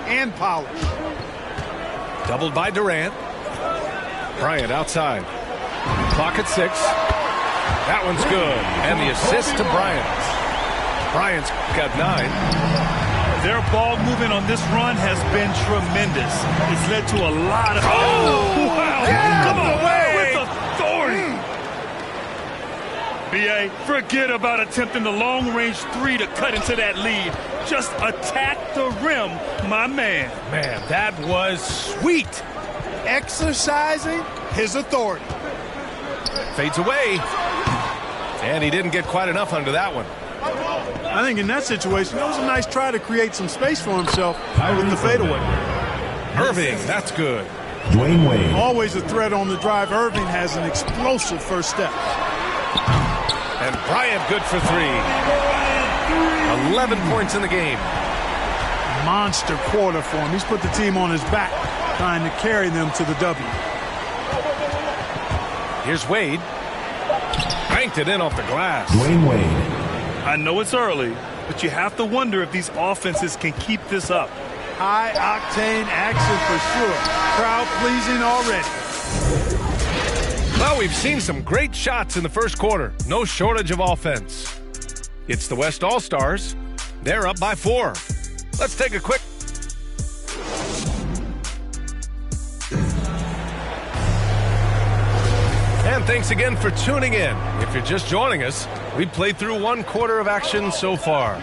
and polish. Doubled by Durant. Bryant outside. Clock at 6. That one's good. And the assist to Bryant. Bryant's got 9. Their ball movement on this run has been tremendous. It's led to a lot of... Oh! Wow! Yeah, Come on, away. with authority! B.A., forget about attempting the long-range 3 to cut into that lead. Just attack the rim, my man. Man, that was sweet. Exercising his authority. Fades away. And he didn't get quite enough under that one. I think in that situation, that was a nice try to create some space for himself with the fadeaway. Irving, that's good. Dwayne Wade. Always a threat on the drive. Irving has an explosive first step. And Bryant good for 3. 11 points in the game. Monster quarter for him. He's put the team on his back, trying to carry them to the W. Here's Wade. Banked it in off the glass. Dwayne Wade. I know it's early, but you have to wonder if these offenses can keep this up. High-octane action for sure. Crowd-pleasing already. Well, we've seen some great shots in the first quarter. No shortage of offense. It's the West All-Stars. They're up by 4. Let's take a quick... And thanks again for tuning in. If you're just joining us, we've played through 1 quarter of action so far.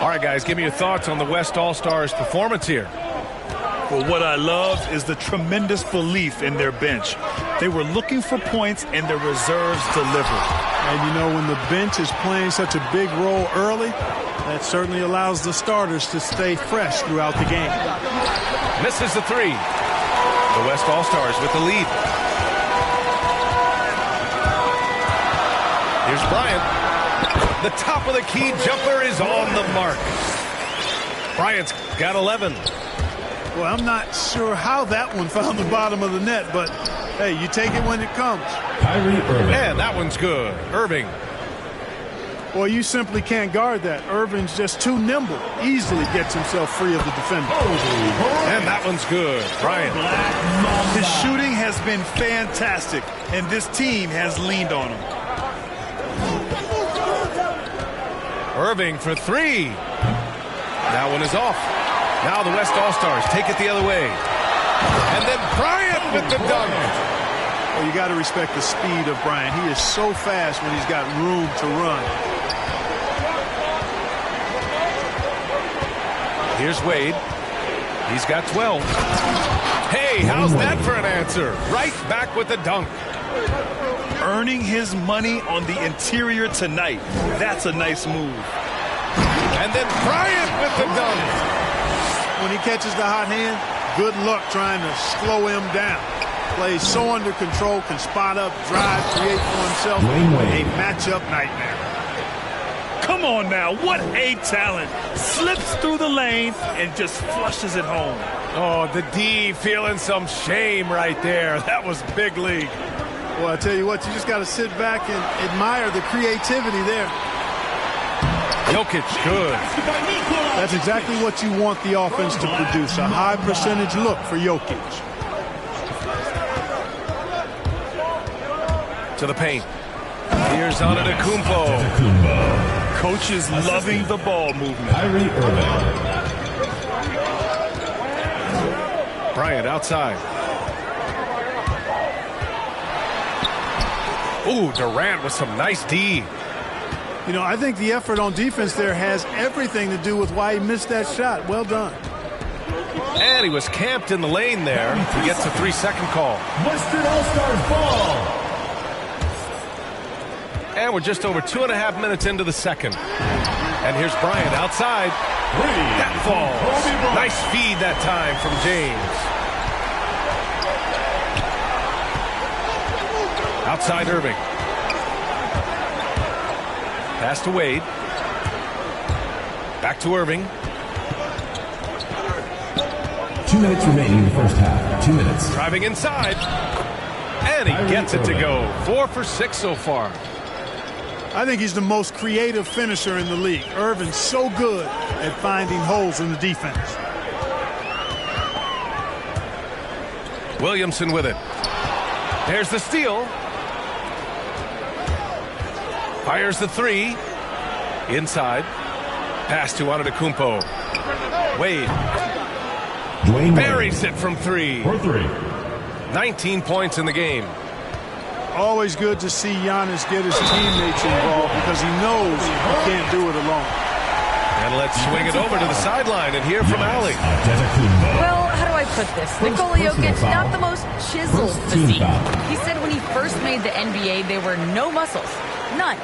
All right, guys, give me your thoughts on the West All-Stars' performance here. Well, what I love is the tremendous belief in their bench. They were looking for points, and their reserves delivered. And, you know, when the bench is playing such a big role early, that certainly allows the starters to stay fresh throughout the game. Misses the 3. The West All-Stars with the lead. Here's Bryant. The top of the key jumper is on the mark. Bryant's got 11. Well, I'm not sure how that one found the bottom of the net, but, hey, you take it when it comes. And that one's good. Irving. Well, you simply can't guard that. Irving's just too nimble. Easily gets himself free of the defender. And that one's good. Bryant. His shooting has been fantastic, and this team has leaned on him. Irving for 3. That one is off. Now the West All-Stars take it the other way. And then Bryant with the dunk. Well, you got to respect the speed of Bryant. He is so fast when he's got room to run. Here's Wade. He's got 12. Hey, how's that for an answer? Right back with the dunk. Earning his money on the interior tonight. That's a nice move. And then Bryant with the dunk. When he catches the hot hand, good luck trying to slow him down. Plays so under control, can spot up, drive, create for himself. A matchup nightmare. Come on now, what a talent. Slips through the lane and just flushes it home. Oh, the D feeling some shame right there. That was big league. Well, I tell you what, you just got to sit back and admire the creativity there. Jokic, good. That's exactly what you want the offense to produce, a high percentage look for Jokic. To the paint. Here's Antetokounmpo. Coach is loving the ball movement. Bryant outside. Ooh, Durant with some nice D. You know, I think the effort on defense there has everything to do with why he missed that shot. Well done. And he was camped in the lane there. He gets a 3-second call. Western All-Stars ball. And we're just over 2.5 minutes into the second. And here's Bryant outside. That falls. Nice feed that time from James. Outside Irving. Pass to Wade. Back to Irving. 2 minutes remaining in the first half. 2 minutes. Driving inside. And he gets it to go. 4 for 6 so far. I think he's the most creative finisher in the league. Irvin's so good at finding holes in the defense. Williamson with it. There's the steal. Fires the three. Inside. Pass to Antetokounmpo. Wade. Buries it from three. For three. 19 points in the game. Always good to see Giannis get his teammates involved because he knows he can't do it alone. And let's swing it over to the sideline and hear from Allie. Well, how do I put this? Nikola Jokic, not the most chiseled physique. He said when he first made the NBA, there were no muscles. None.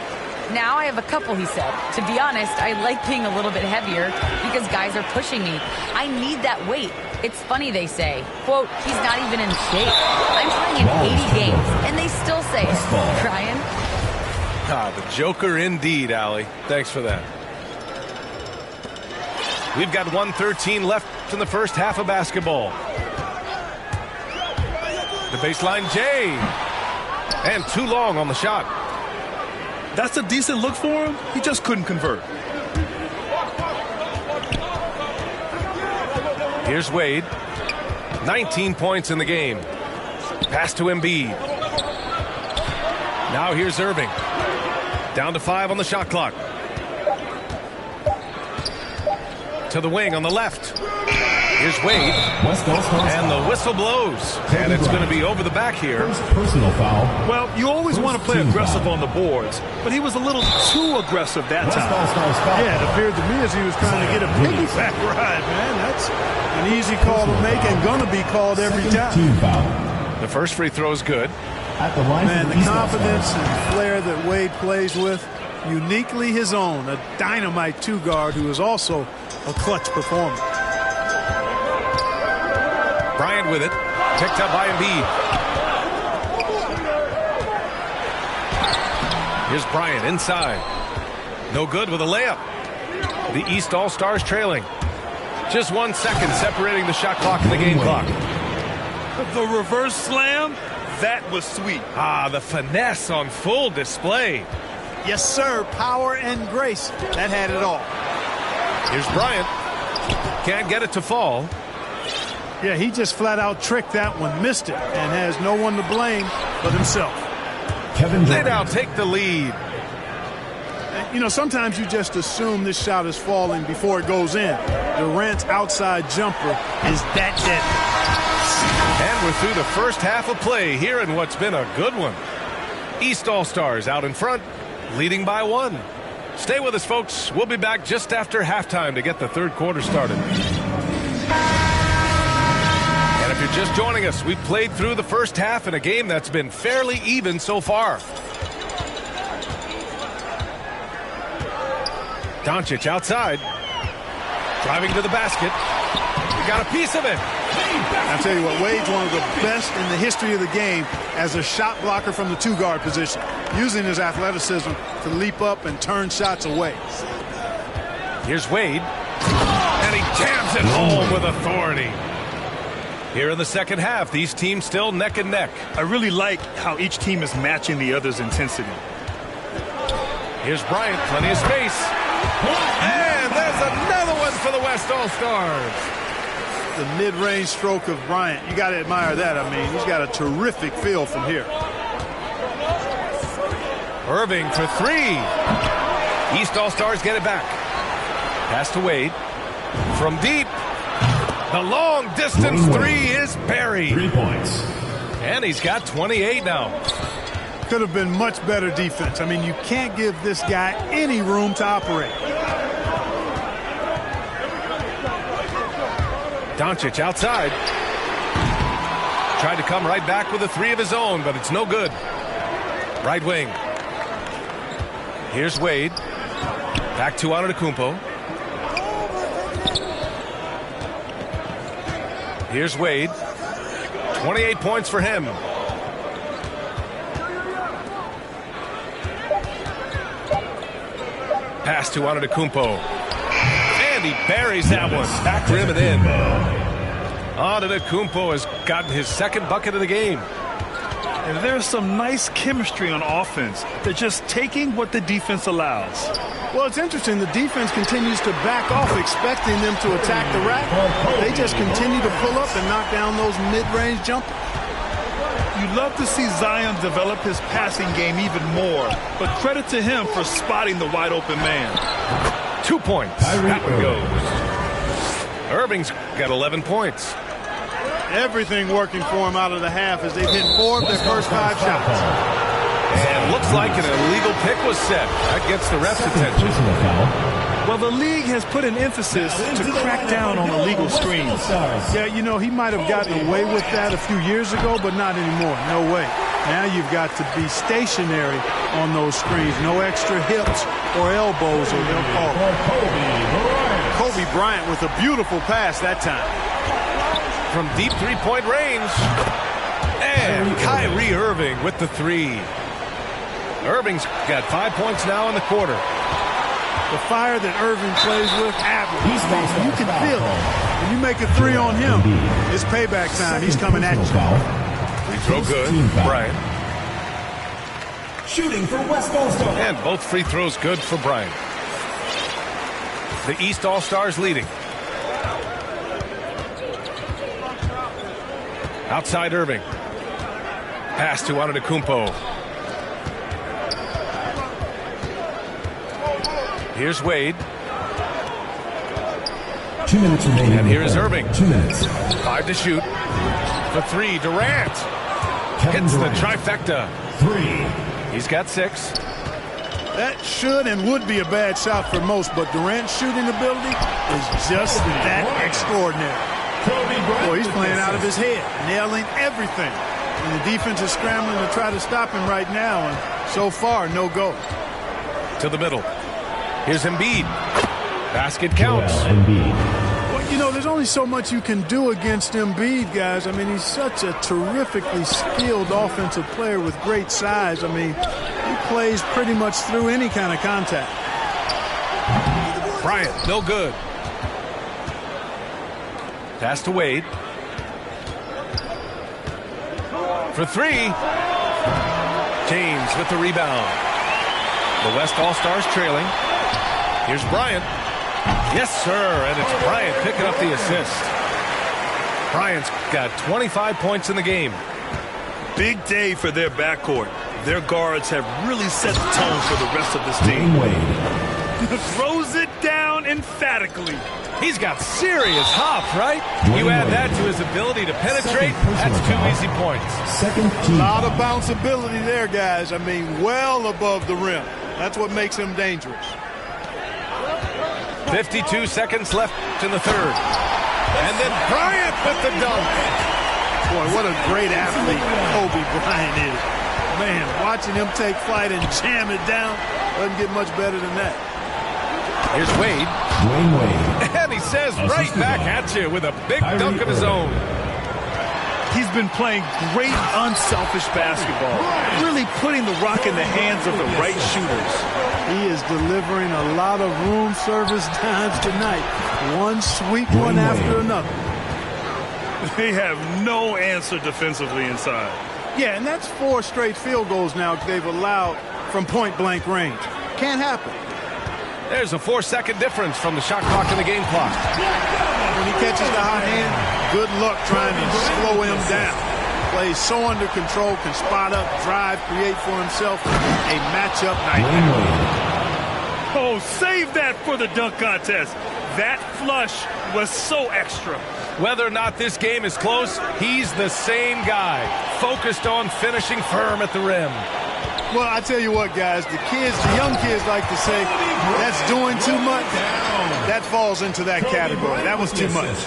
Now I have a couple, he said. To be honest, I like being a little bit heavier because guys are pushing me. I need that weight. It's funny they say, quote, he's not even in shape. I'm playing in 80 games, and they still say it. Brian? Ah, the Joker indeed, Allie. Thanks for that. We've got 1:13 left in the first half of basketball. The baseline, Jay. And too long on the shot. That's a decent look for him. He just couldn't convert. Here's Wade. 19 points in the game. Pass to Embiid. Now here's Irving. Down to 5 on the shot clock. To the wing on the left. Here's Wade. And the whistle blows. And it's going to be over the back here. Personal foul. Well, you always want to play aggressive on the boards, but he was a little too aggressive that time. Yeah, it appeared to me as he was trying to get a piggyback ride, man. That's an easy call to make and going to be called every time. Team foul. The first free throw is good. At the line Man, for the confidence and flair that Wade plays with, uniquely his own. A dynamite two-guard who is also a clutch performer. Bryant with it. Picked up by Embiid. Here's Bryant inside. No good with a layup. The East All-Stars trailing. Just 1 second separating the shot clock and the game clock. The reverse slam, that was sweet. Ah, the finesse on full display. Yes, sir. Power and grace. That had it all. Here's Bryant. Can't get it to fall. Yeah, he just flat out tricked that one, missed it, and has no one to blame but himself. They now take the lead. You know, sometimes you just assume this shot is falling before it goes in. Durant's outside jumper is that deadly. And we're through the first half of play here in what's been a good one. East All-Stars out in front, leading by 1. Stay with us, folks. We'll be back just after halftime to get the third quarter started. And if you're just joining us, we've played through the first half in a game that's been fairly even so far. Doncic outside. Driving to the basket. He got a piece of it. I'll tell you what, Wade's one of the best in the history of the game as a shot blocker from the two-guard position, using his athleticism to leap up and turn shots away. Here's Wade. And he jams it home with authority. Here in the second half, these teams still neck and neck. I really like how each team is matching the other's intensity. Here's Bryant, plenty of space. And there's another one for the West All-Stars. The mid-range stroke of Bryant, you got to admire that. I mean, he's got a terrific feel from here. Irving for 3. East All-Stars get it back. Pass to Wade. From deep. The long-distance 3 is buried. 3 points. And he's got 28 now. Could have been much better defense. I mean, you can't give this guy any room to operate. Doncic outside. Tried to come right back with a 3 of his own, but it's no good. Right wing. Here's Wade. Back to Antetokounmpo. Here's Wade. 28 points for him. Pass to Antetokounmpo. And he buries that one. Back rim and in. Antetokounmpo has gotten his second bucket of the game. And there's some nice chemistry on offense. They're just taking what the defense allows. Well, it's interesting. The defense continues to back off, expecting them to attack the rack. They just continue to pull up and knock down those mid-range jumpers. You'd love to see Zion develop his passing game even more, but credit to him for spotting the wide-open man. 2 points. That one goes. Irving's got 11 points. Everything working for him out of the half as they've hit 4 of their first 5 shots. And looks like an illegal pick was set. That gets the ref's attention. Well, the league has put an emphasis to crack down on illegal screens. Yeah, you know, he might have gotten away with that a few years ago, but not anymore. No way. Now you've got to be stationary on those screens. No extra hips or elbows, or they'll call it. Kobe Bryant with a beautiful pass that time. From deep three-point range. And Kyrie Irving with the 3. Irving's got 5 points now in the quarter. The fire that Irving plays with, you can feel it. When you make a 3 on him, it's payback time. He's coming at you. Free throw good. Bryant. Shooting for West All-Star. And both free throws good for Bryant. The East All-Stars leading. Outside Irving. Pass to Antetokounmpo. Here's Wade. 2 minutes remaining. And here's Irving. 2 minutes. 5 to shoot. For 3, Durant. Hits the trifecta. 3. He's got 6. That should and would be a bad shot for most, but Durant's shooting ability is just that extraordinary. Boy, he's playing out of his head, nailing everything. And the defense is scrambling to try to stop him right now, and so far, no go. To the middle. Here's Embiid. Basket counts. Well, you know, there's only so much you can do against Embiid, guys. I mean, he's such a terrifically skilled offensive player with great size. I mean, he plays pretty much through any kind of contact. Bryant, no good. Pass to Wade. For 3. James with the rebound. The West All-Stars trailing. Here's Bryant. Yes, sir, and it's Bryant picking up the assist. Bryant's got 25 points in the game. Big day for their backcourt. Their guards have really set the tone for the rest of this team. Throws it down emphatically. He's got serious hop, right? You add that to his ability to penetrate, that's 2 easy points. A lot of bounceability there, guys. I mean, well above the rim. That's what makes him dangerous. 52 seconds left in the third. And then Bryant with the dunk. Boy, what a great athlete Kobe Bryant is. Man, watching him take flight and jam it down doesn't get much better than that. Here's Wade. And he says right back at you with a big dunk of his own. He's been playing great unselfish basketball, really putting the rock in the hands of the right shooters. He is delivering a lot of room service dimes tonight. One sweet one after another. They have no answer defensively inside. Yeah, and that's 4 straight field goals now they've allowed from point-blank range. Can't happen. There's a 4-second difference from the shot clock and the game clock. When he catches the hot hand, good luck trying to slow him down. Plays so under control, can spot up, drive, create for himself a matchup nightmare. Oh, save that for the dunk contest. That flush was so extra. Whether or not this game is close, he's the same guy, focused on finishing firm at the rim. Well, I tell you what, guys, the young kids like to say, that's doing too much. That falls into that category. That was too much.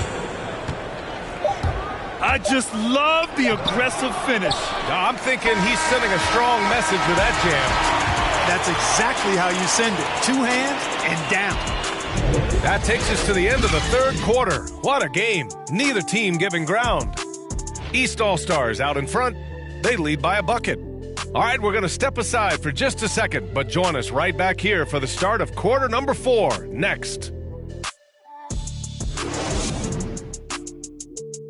I just love the aggressive finish. Now, I'm thinking he's sending a strong message with that jam. That's exactly how you send it. 2 hands and down. That takes us to the end of the third quarter. What a game. Neither team giving ground. East All-Stars out in front. They lead by a bucket. All right, we're going to step aside for just a second, but join us right back here for the start of quarter number 4 next.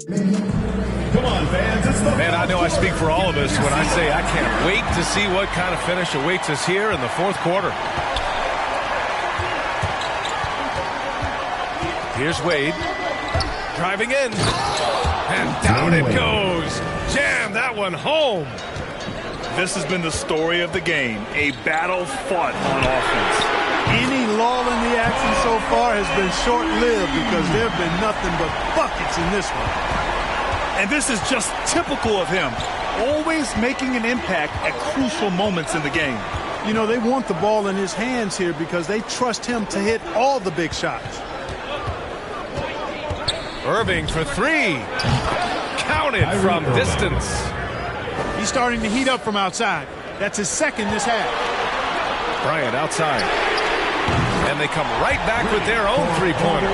Come on, fans. It's the Man, I know I speak for all of us when I say I can't wait to see what kind of finish awaits us here in the fourth quarter. Here's Wade. Driving in. And down it goes. Jam that one home. This has been the story of the game. A battle fought on offense. Any lull in the action so far has been short-lived because there have been nothing but buckets in this one. And this is just typical of him. Always making an impact at crucial moments in the game. You know, they want the ball in his hands here because they trust him to hit all the big shots. Irving for three. Counted from distance. He's starting to heat up from outside. That's his second this half. Bryant outside. And they come right back with their own three-pointer.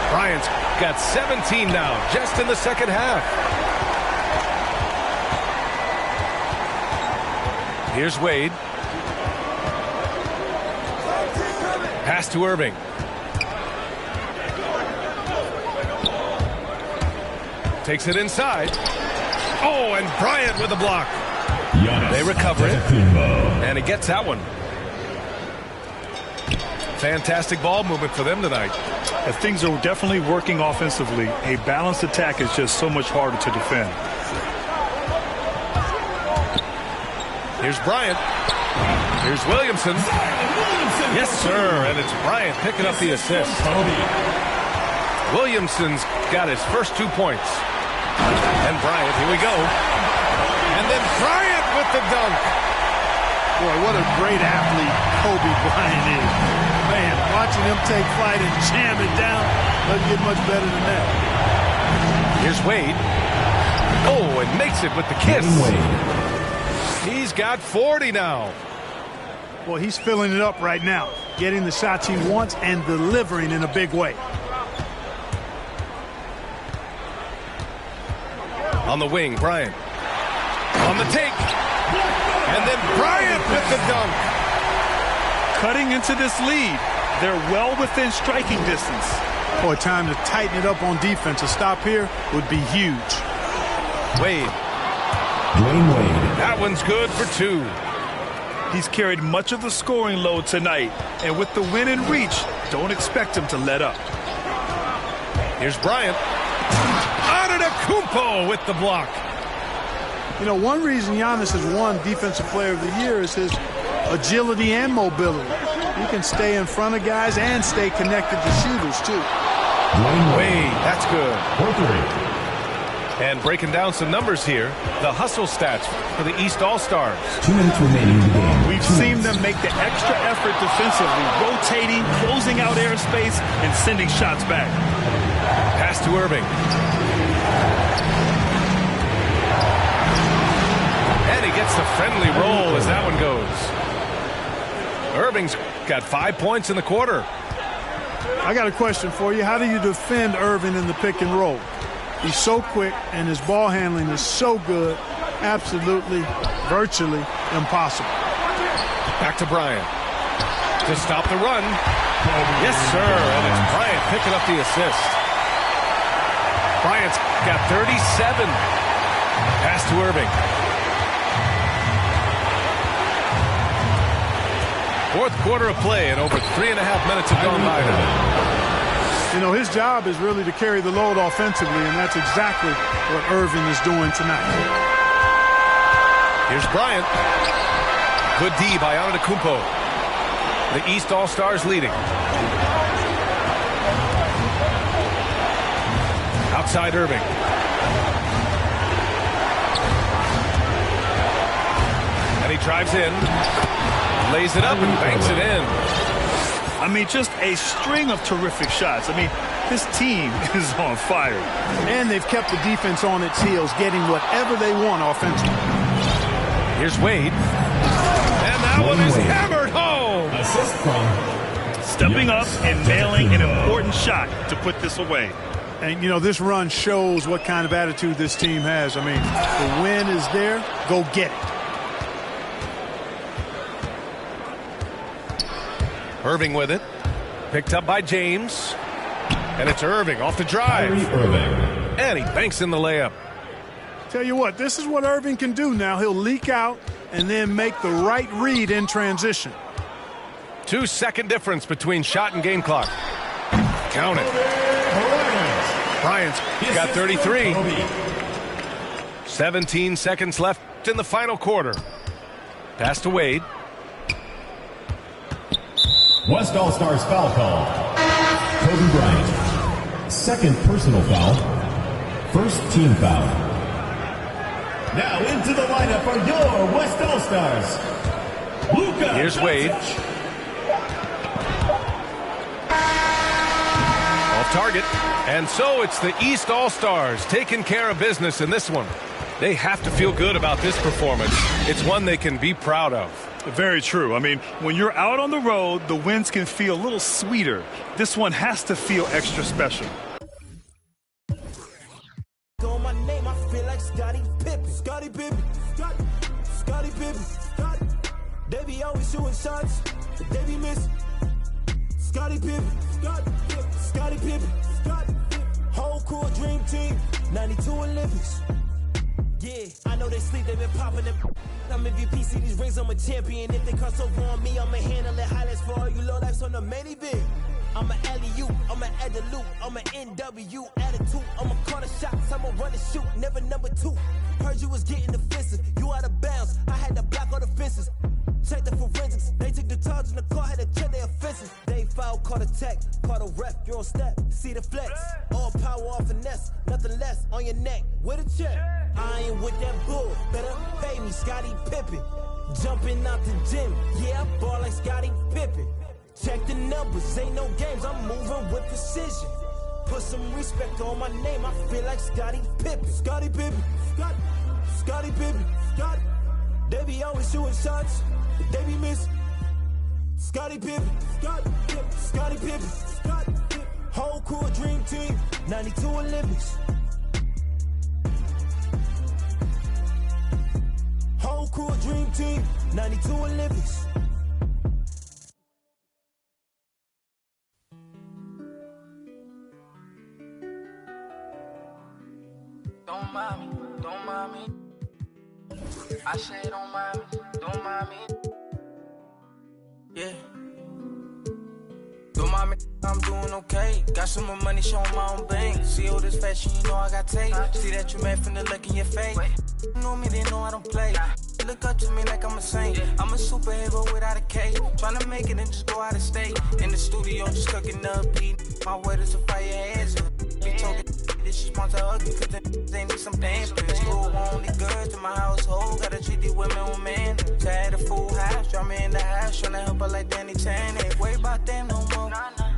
Bryant's got 17 now, just in the second half. Here's Wade. Pass to Irving. Takes it inside. Oh, and Bryant with the block. They recover it. And he gets that one. Fantastic ball movement for them tonight. Things are definitely working offensively. A balanced attack is just so much harder to defend. Here's Bryant. Here's Williamson. Yes, sir. And it's Bryant picking up the assist. Williamson's got his first 2 points. And Bryant, here we go. And then Bryant with the dunk. Boy, what a great athlete Kobe Bryant is. Man, watching him take flight and jam it down doesn't get much better than that. Here's Wade. Oh, and makes it with the kiss. He's got 40 now. Well, he's filling it up right now, getting the shots he wants and delivering in a big way. On the wing, Bryant. On the take. And then Bryant with the dunk. Cutting into this lead. They're well within striking distance. Boy, time to tighten it up on defense. A stop here would be huge. Wade. Dwayne Wade. That one's good for 2. He's carried much of the scoring load tonight. And with the win in reach, don't expect him to let up. Here's Bryant. Antetokounmpo with the block. You know, one reason Giannis has won Defensive Player of the Year is his agility and mobility. He can stay in front of guys and stay connected to shooters, too. Dwayne Wade, that's good. Wade. And breaking down some numbers here, the hustle stats for the East All-Stars. 2 minutes remaining in the game. We've seen them make the extra effort defensively, rotating, closing out airspace, and sending shots back. Pass to Irving. And he gets the friendly roll as that one goes. Irving's got 5 points in the quarter. I got a question for you. How do you defend Irving in the pick and roll? He's so quick, and his ball handling is so good, absolutely, virtually impossible. Back to Bryant. To stop the run. Yes, sir. And it's Bryant picking up the assist. Bryant's got 37. Pass to Irving. Fourth quarter of play, and over 3.5 minutes have gone by now. You know, his job is really to carry the load offensively, and that's exactly what Irving is doing tonight. Here's Bryant. Good D by Antetokounmpo. The East All-Stars leading. Outside Irving. And he drives in. Lays it up and banks it in. I mean, just a string of terrific shots. I mean, this team is on fire. And they've kept the defense on its heels, getting whatever they want offensively. Here's Wade. And that one is hammered home. Assist from stepping up and nailing an important shot to put this away. And, you know, this run shows what kind of attitude this team has. I mean, the win is there. Go get it. Irving with it. Picked up by James. And it's Irving off the drive. Irving. And he banks in the layup. Tell you what, this is what Irving can do now. He'll leak out and then make the right read in transition. 2-second difference between shot and game clock. Count it. Bryant's got 33. 17 seconds left in the final quarter. Pass to Wade. West All-Stars foul call. Kobe Bryant. Second personal foul. First team foul. Now into the lineup are your West All-Stars. Here's Wade. Off target. And so it's the East All-Stars taking care of business in this one. They have to feel good about this performance. It's one they can be proud of. Very true. I mean, when you're out on the road, the wins can feel a little sweeter. This one has to feel extra special. My name, I feel like Scottie Pippen. Scottie Pippen. Scottie Pippen. They be always shooting shots, but they be missing. Scottie Pippen. Scottie Pippen. Whole crew dream team. 92 Olympics. Yeah, I know they sleep, they been popping them. I'm MVP, see these rings, I'm a champion. If they cross over on me, I'ma handle it. Highlights for all you low lives on the main event. I'm an alley-oop, I'm an add the loop, I'm an NW attitude. I'ma call the shots, I'ma run and shoot, never number two. Heard you was getting defensive, you out of bounds. I had to block all the fences. Check the forensics, they took the charge in the car, had to check their offenses. They foul, caught a tech, caught a ref, you're on step, see the flex. All power, all finesse, nothing less on your neck, with a check. I ain't with that bull, better pay me, Scottie Pippen. Jumping out the gym, yeah, I ball like Scottie Pippen. Check the numbers, ain't no games, I'm moving with precision. Put some respect on my name, I feel like Scottie Pippen. Scottie Pippen, Scottie Pippen, they be always shooting shots, but they be missing. Scottie Pippen, Scottie Pippen, whole crew a dream team, 92 Olympics. Whole crew a dream team, 92 Olympics. Don't mind me. I say don't mind me. Yeah. Don't mind me, I'm doing okay. Got some more money, showing my own bank. See all this fashion, you know I got taste. See that you mad from the look in your face. You know me, they know I don't play. Look up to me like I'm a saint. I'm a superhero without a cape. Tryna make it and just go out of state. In the studio, just cooking up beat. My word is a fire hazard. Be talking this is my ugly, cause they need some damn bitch. School only girls in my household. Gotta treat these women with man. So I had a full house, draw me in the house. Tryna help her like Danny Chan. Ain't worried about them no more.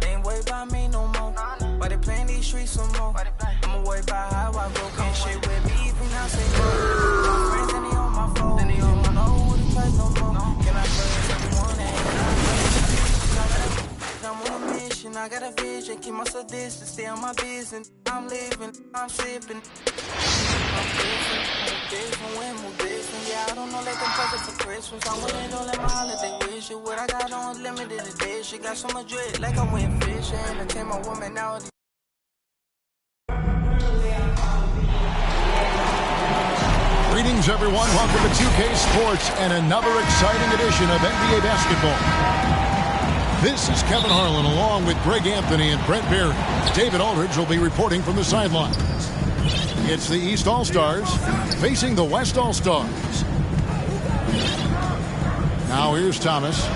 Ain't worried about me no more. Why they playing these streets some more? I'ma worry about how I go. Can't shit with me from now, say no. My friends and they on my phone. Then they on my know who the type no more. Can I trust everyone that I'm on a mission, I got a vision. Keep myself distant, stay on my business. I'm living, I'm sipping. I'm different, move different. Yeah, I don't know, let them present for Christmas. I'm willing to let my holiday wish it. What I got on limited edition. Got so much dread, like I went fishing. I take my woman out. Greetings, everyone. Welcome to 2K Sports and another exciting edition of NBA basketball. This is Kevin Harlan along with Greg Anthony and Brent Berry. David Aldridge will be reporting from the sidelines. It's the East All-Stars facing the West All-Stars. Now here's Thomas.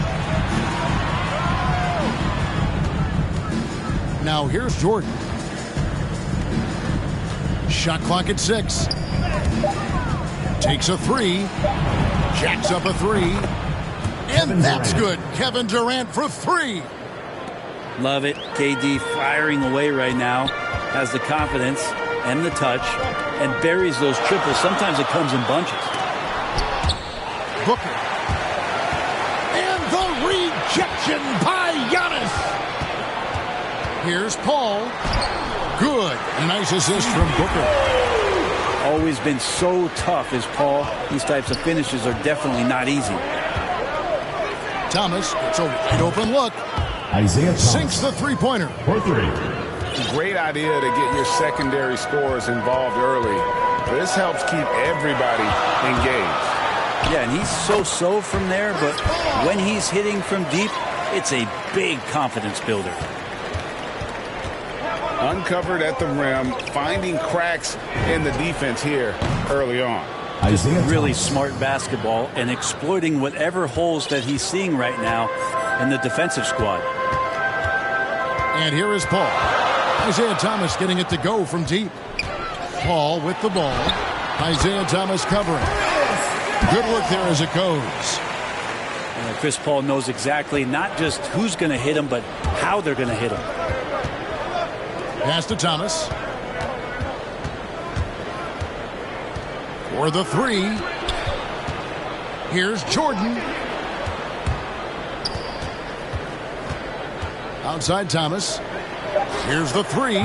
Now here's Jordan. Shot clock at 6. Takes a 3. Jacks up a 3. And that's good. Kevin Durant for 3. Love it. KD firing away right now. Has the confidence and the touch and buries those triples. Sometimes it comes in bunches. Booker. And the rejection by Giannis. Here's Paul. Good. Nice assist from Booker. Always been so tough as Paul. These types of finishes are definitely not easy. Thomas, it's a wide open look. Isaiah Thomas sinks the three-pointer. For 3. Great idea to get your secondary scorers involved early. This helps keep everybody engaged. Yeah, and he's so from there, but when he's hitting from deep, it's a big confidence builder. Uncovered at the rim, finding cracks in the defense here early on. Just really smart basketball and exploiting whatever holes that he's seeing right now in the defensive squad. And here is Paul. Isaiah Thomas getting it to go from deep. Paul with the ball. Isaiah Thomas covering. Good work there as it goes. Chris Paul knows exactly not just who's going to hit him, but how they're going to hit him. Pass to Thomas. For the three. Here's Jordan. Outside Thomas. Here's the three.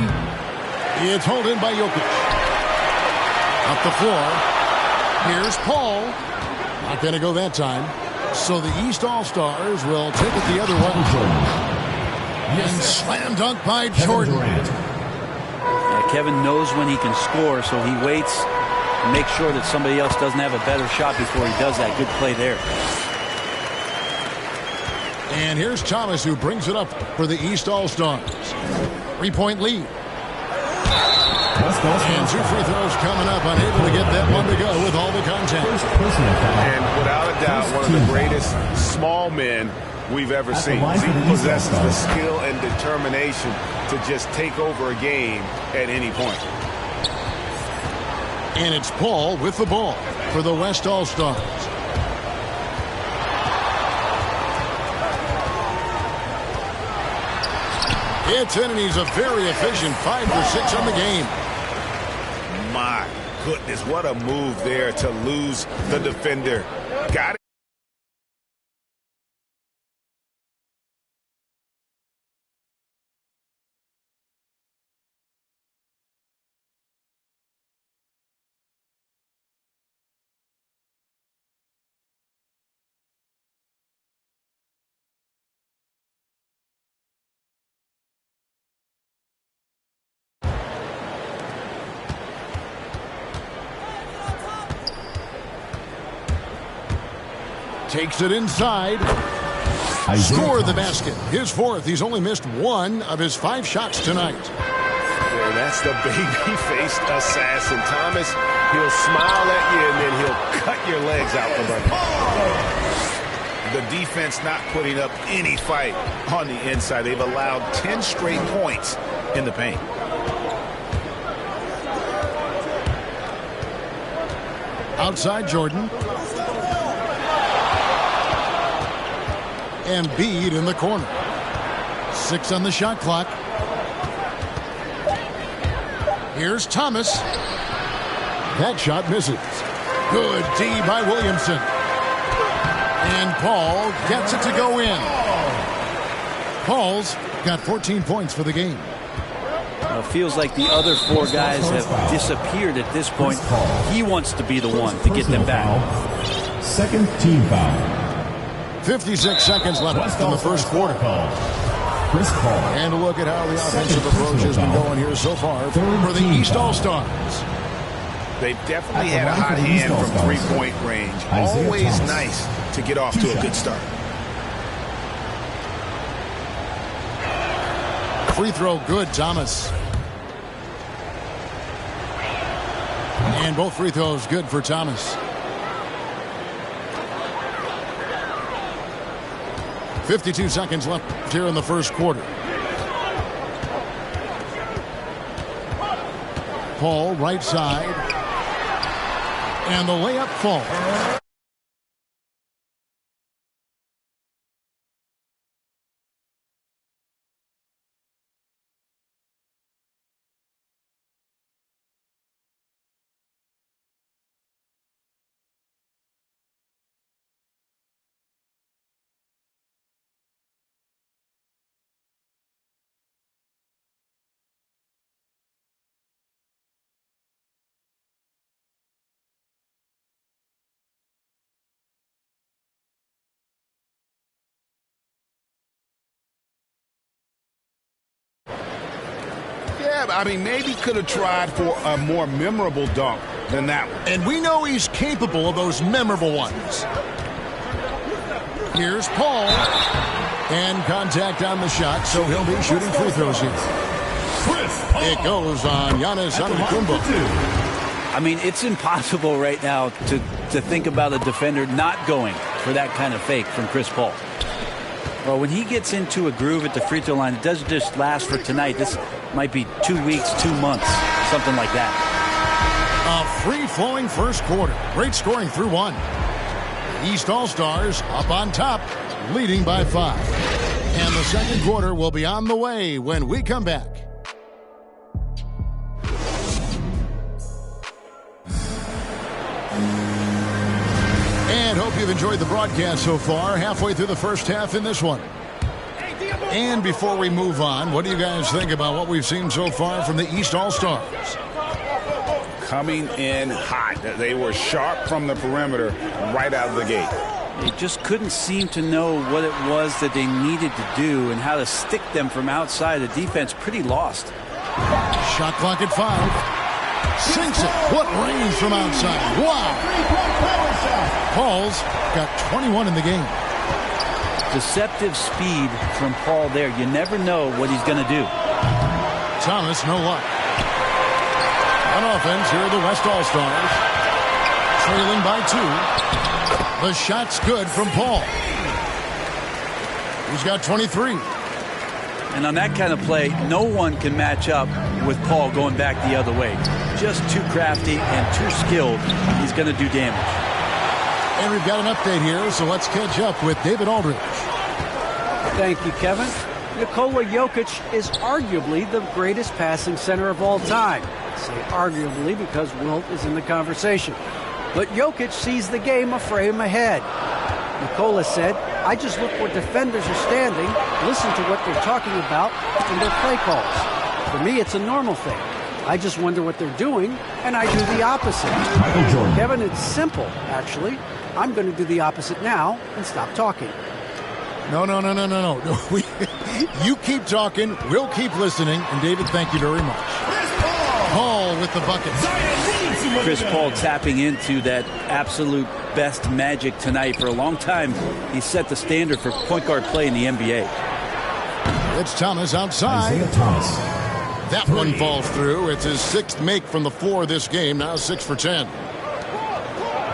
It's hauled in by Jokic. Up the floor. Here's Paul. Not going to go that time. So the East All-Stars will take it the other way. And slam dunk by Jordan. Yeah, Kevin knows when he can score, so he waits to make sure that somebody else doesn't have a better shot before he does that. Good play there. And here's Thomas, who brings it up for the East All-Stars. 3-point lead. And two free throws coming up, unable to get that one to go with all the contact. And without a doubt, one of the greatest small men we've ever seen. He possesses the skill and determination to just take over a game at any point. And it's Paul with the ball for the West All-Stars. It's in, and he's a very efficient 5 for 6 on the game. My goodness, what a move there to lose the defender. Got it. Takes it inside. Scored the basket. His fourth. He's only missed 1 of his 5 shots tonight. Yeah, that's the baby-faced assassin. Thomas, he'll smile at you and then he'll cut your legs out from under. The defense not putting up any fight on the inside. They've allowed 10 straight points in the paint. Outside Jordan. Embiid in the corner. 6 on the shot clock. Here's Thomas. That shot misses. Good D by Williamson. And Paul gets it to go in. Paul's got 14 points for the game. Feels like the other 4 guys have disappeared at this point. He wants to be the one to get them back. Second team foul. 56 seconds left in the first quarter. Chris Paul. And a look at how the offensive approach has been going here so far for the East All-Stars. They've definitely had a hot hand from three-point range. Always nice to get off to a good start. Free throw good, Thomas. And both free throws good for Thomas. 52 seconds left here in the first quarter. Paul, right side. And the layup falls. Yeah, I mean, maybe could have tried for a more memorable dunk than that one. And we know he's capable of those memorable ones. Here's Paul. And contact on the shot, so he'll be shooting free throws here. It goes on Giannis Antetokounmpo. I mean, it's impossible right now to think about a defender not going for that kind of fake from Chris Paul. Well, when he gets into a groove at the free throw line, it doesn't just last for tonight. This might be 2 weeks, 2 months, something like that. A free-flowing first quarter. Great scoring through 1. The East All-Stars up on top, leading by 5. And the second quarter will be on the way when we come back. And hope you've enjoyed the broadcast so far. Halfway through the first half in this one. And before we move on, what do you guys think about what we've seen so far from the East All-Stars? Coming in hot. They were sharp from the perimeter right out of the gate. They just couldn't seem to know what it was that they needed to do and how to stick them from outside. The defense pretty lost. Shot clock at 5. Sinks it. What range from outside. Wow. Paul's got 21 in the game. Deceptive speed from Paul there. You never know what he's going to do. Thomas, no luck. On offense, here are the West All-Stars. Trailing by 2. The shot's good from Paul. He's got 23. And on that kind of play, no one can match up with Paul going back the other way. Just too crafty and too skilled. He's going to do damage. And we've got an update here, so let's catch up with David Aldridge. Thank you, Kevin. Nikola Jokic is arguably the greatest passing center of all time. I say arguably because Wilt is in the conversation. But Jokic sees the game a frame ahead. Nikola said, I just look where defenders are standing, listen to what they're talking about, and their play calls. For me, it's a normal thing. I just wonder what they're doing, and I do the opposite. Kevin, it's simple, actually. I'm going to do the opposite now and stop talking. No. You keep talking, we'll keep listening, and David, thank you very much. Paul with the bucket. Chris Paul tapping into that absolute best magic tonight. For a long time, he set the standard for point guard play in the NBA. It's Thomas outside. That one falls through. It's his 6th make from the floor this game. Now 6 for 10.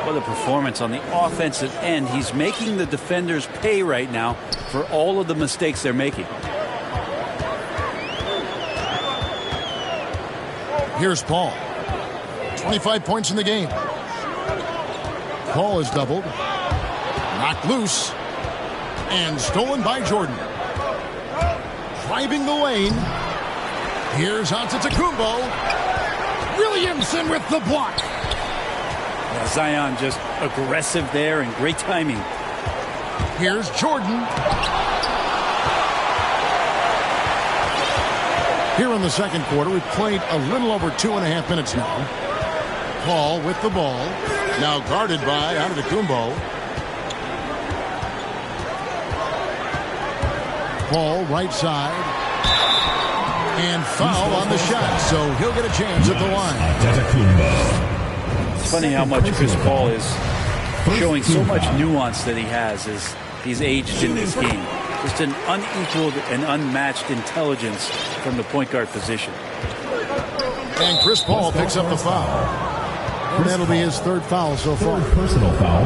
What a performance on the offensive end. He's making the defenders pay right now for all of the mistakes they're making. Here's Paul. 25 points in the game. Paul is doubled. Knocked loose. And stolen by Jordan. Driving the lane. Here's Antetokounmpo. Williamson with the block. Yeah, Zion just aggressive there and great timing. Here's Jordan. Here in the second quarter, we've played a little over 2.5 minutes now. Paul with the ball. Now guarded by Antetokounmpo. Paul right side. And foul on the shot, so he'll get a chance at the line. It's funny how much Chris Paul is showing so much nuance that he has as he's aged in this game. Just an unequaled and unmatched intelligence from the point guard position. And Chris Paul picks up the foul. And that'll be his 3rd foul so far. Personal foul.